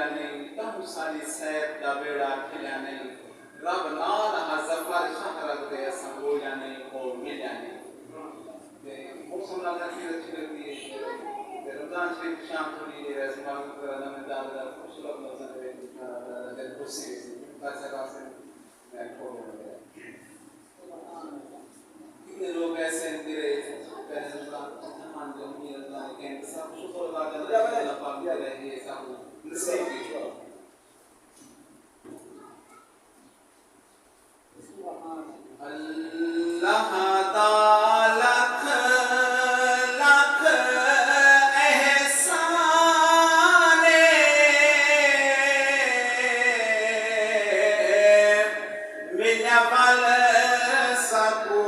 नहीं तम सारी सैद का बेड़ा खिला नहीं रब नाल हज़फर शहरत दे संगोया नहीं और मिला नहीं मौसम नाल अच्छी लगती है रमजान शरीफ शाम थोड़ी देर ऐसे मालूम करा ना मैं दादा खूबसूरत नजर दे खुशी बस रास्ते में छोड़ गया कितने लोग ऐसे मेरे पहले रमजान जमीन रमजान के सब शुक्र अदा करना अल्लाह पाक दे रहे हैं सब नसीब की अल्लाह ताला लख एहसान मिला वाल सकू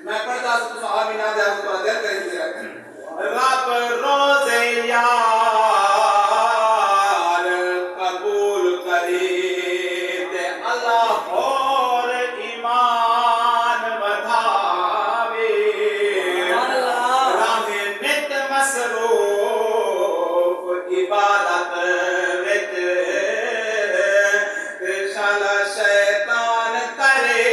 मैं पढ़ता हूँ तो सहाबी ना दे तो दिल करेंगे रब रोज़े यार कबूल करे ते अल्लाह और ईमान बढ़ावे राह नित मसरूफ इबादत विच ते शाला शैतान करे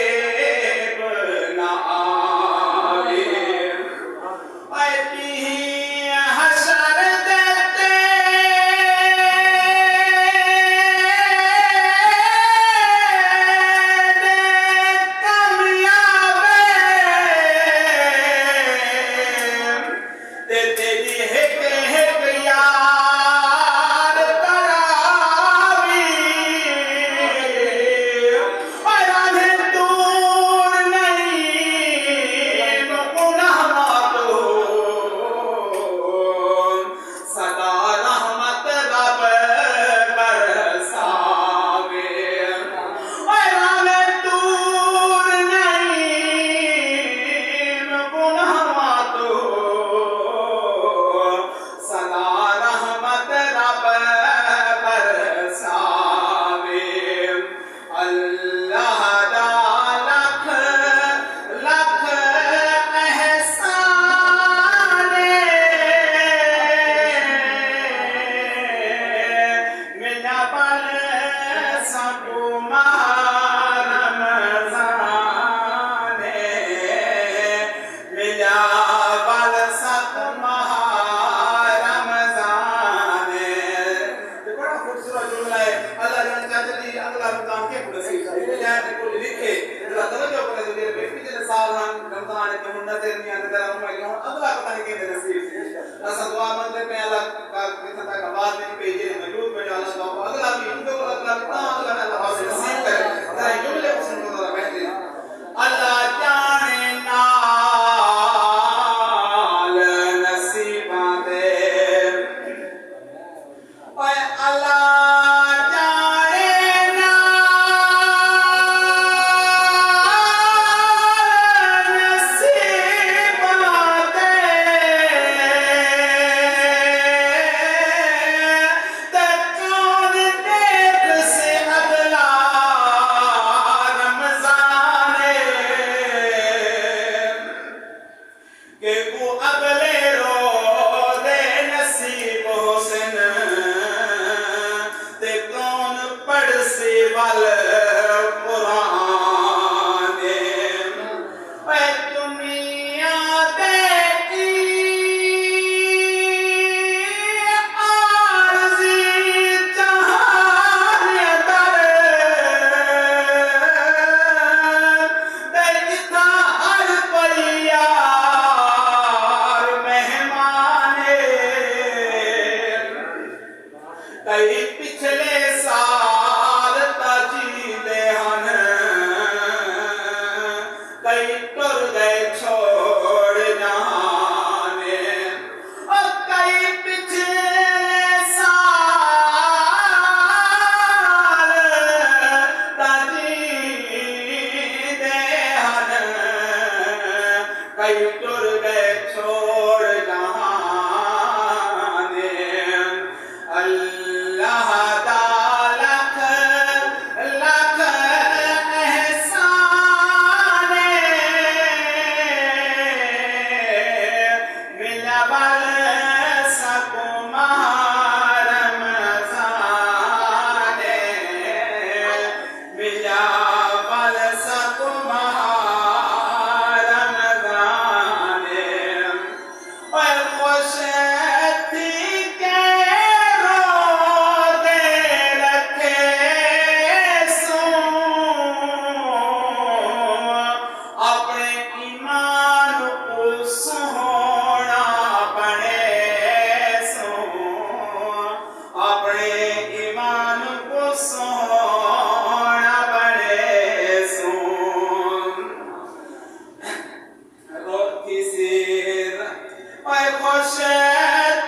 मैं खुश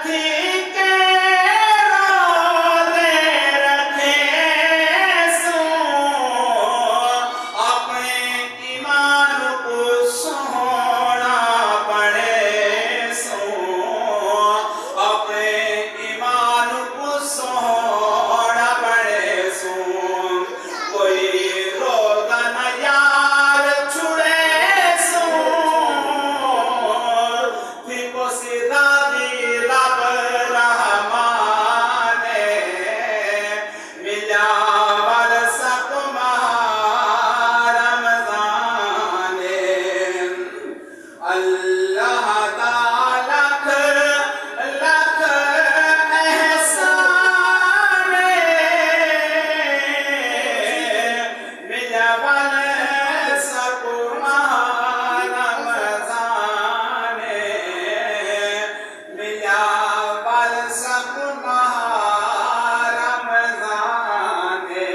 थी के रोज़े रखे सो अपने ईमान को सोना पड़े सो अपने ईमान को सोना पड़े सो कोई रोज़ा न यार छुड़े सो थी को सीधा दी रब रहमाने मिला बरसत रमज़ाने अल्लाह ताला लख एहसाने मिला बरसत रमज़ाने मिला बरसत रमज़ाने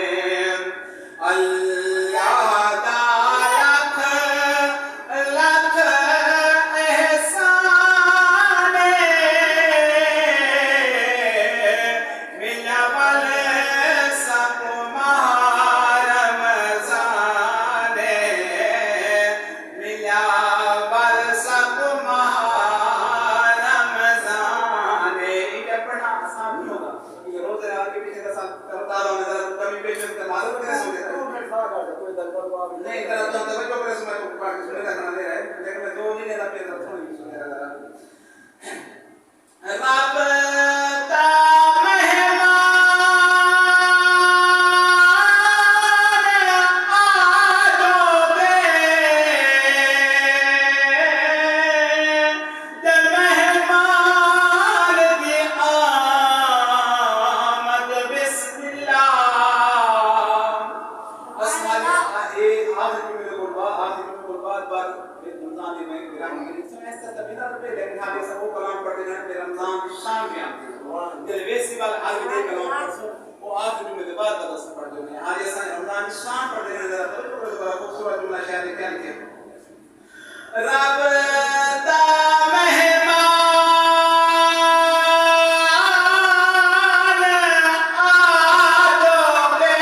अल्लाह ताला लख एहसाने मिला बरसत रमज़ाने मिला बरसत रमज़ाने ये पढ़ना आसान नहीं होगा ये रोज आगे पीछे का साथ करता रहो नजर कभी पेशेंस का मालूम कैसे हो जाता है नहीं इतना तो तवज्जो करे समय को पाठ सुनने का करना दे रहा है लेकिन मैं दो नहीं लेता फिर थोड़ी सुने रहा रब ता मेहमान आजोगे जब मेहमान की आमद बिस्मिल्लाह अस्माल बार रमजान में गिराम समझता तबीना पे लेकिन हाले सब वो कलाम पढ़ते हैं फिर रमजान की शाम में आते हैं दिल वैसी वाल आज भी कलाम पढ़ते वो आखिर में बाद बदस पढ़ते हैं आज ऐसा रमजान की शाम पढ़ते हैं जरा तो बड़ा खूबसूरत जुमला शायद क्या लिखे रब ता मेहमान आजोगे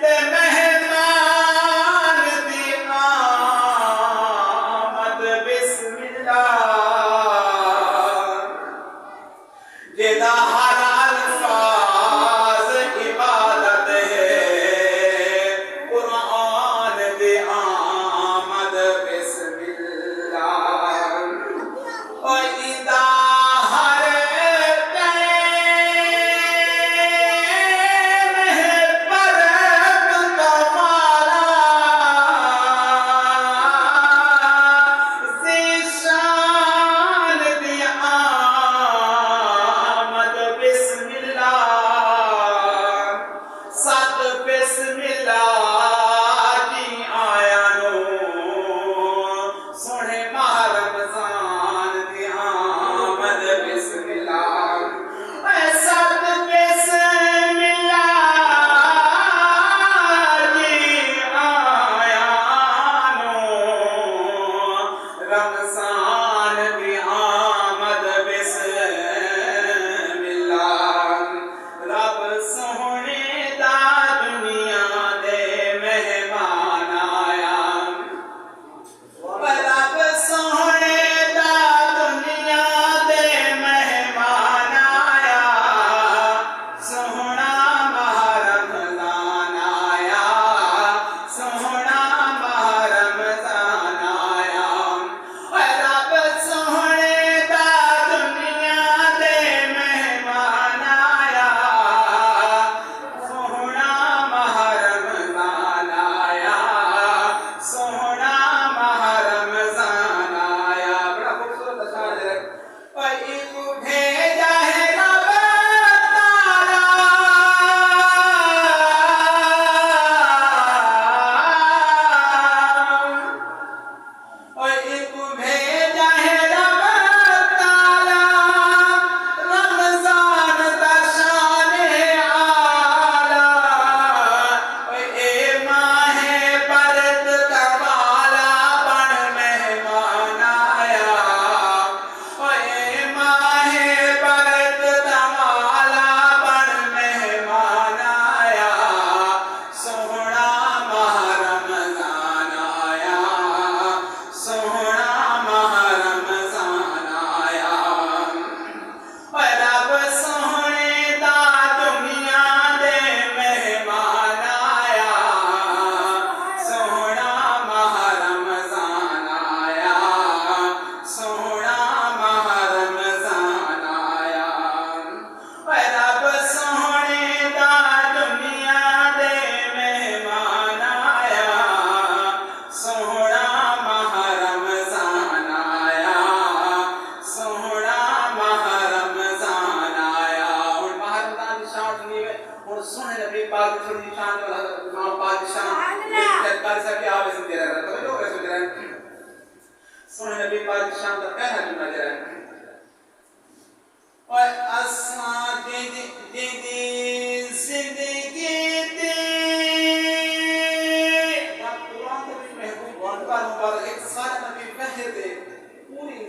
ते मेहमान दी आमद बिस्मिल्लाह जेदा हर अल्फाज इबादत है कुरान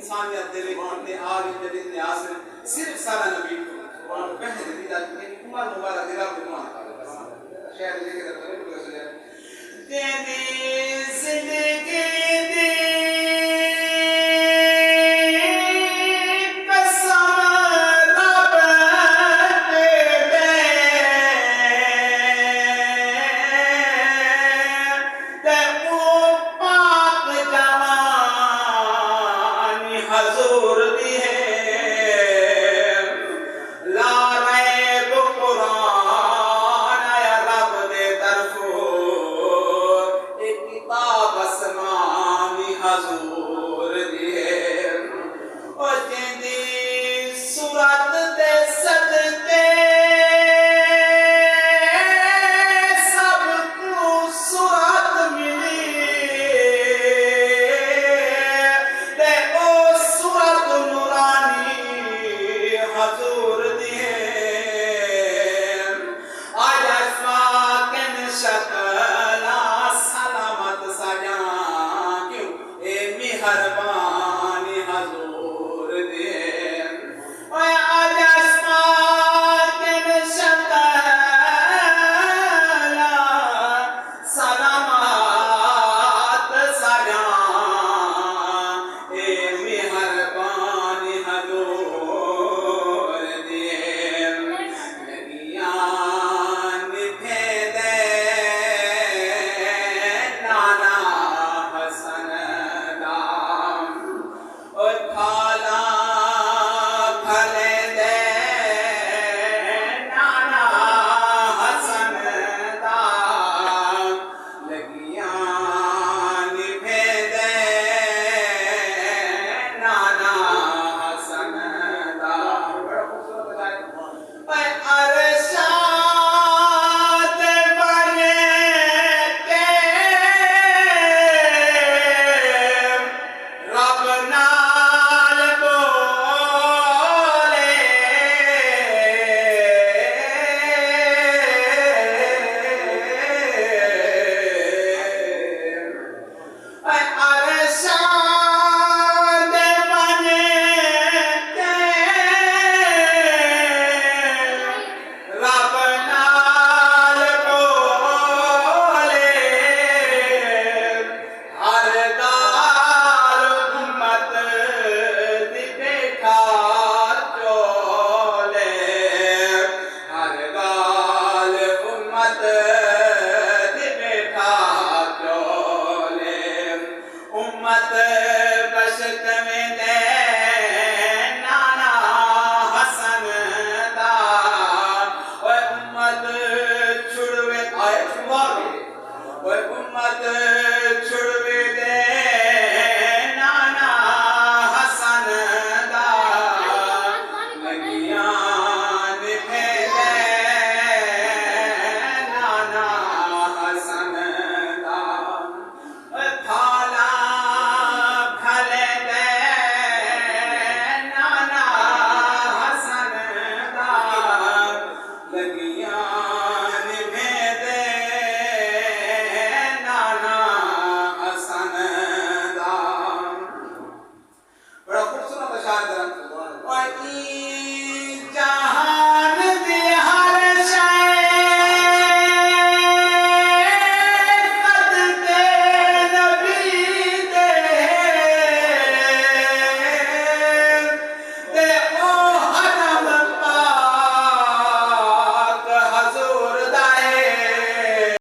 इंसानियत दे में कितने आल जदीद ने आसर सिर्फ सारा नबी को कह दी जाती है कि उमर मुबारक दिला को मान शायद लेके तो बोले सो तेरी जिंदगी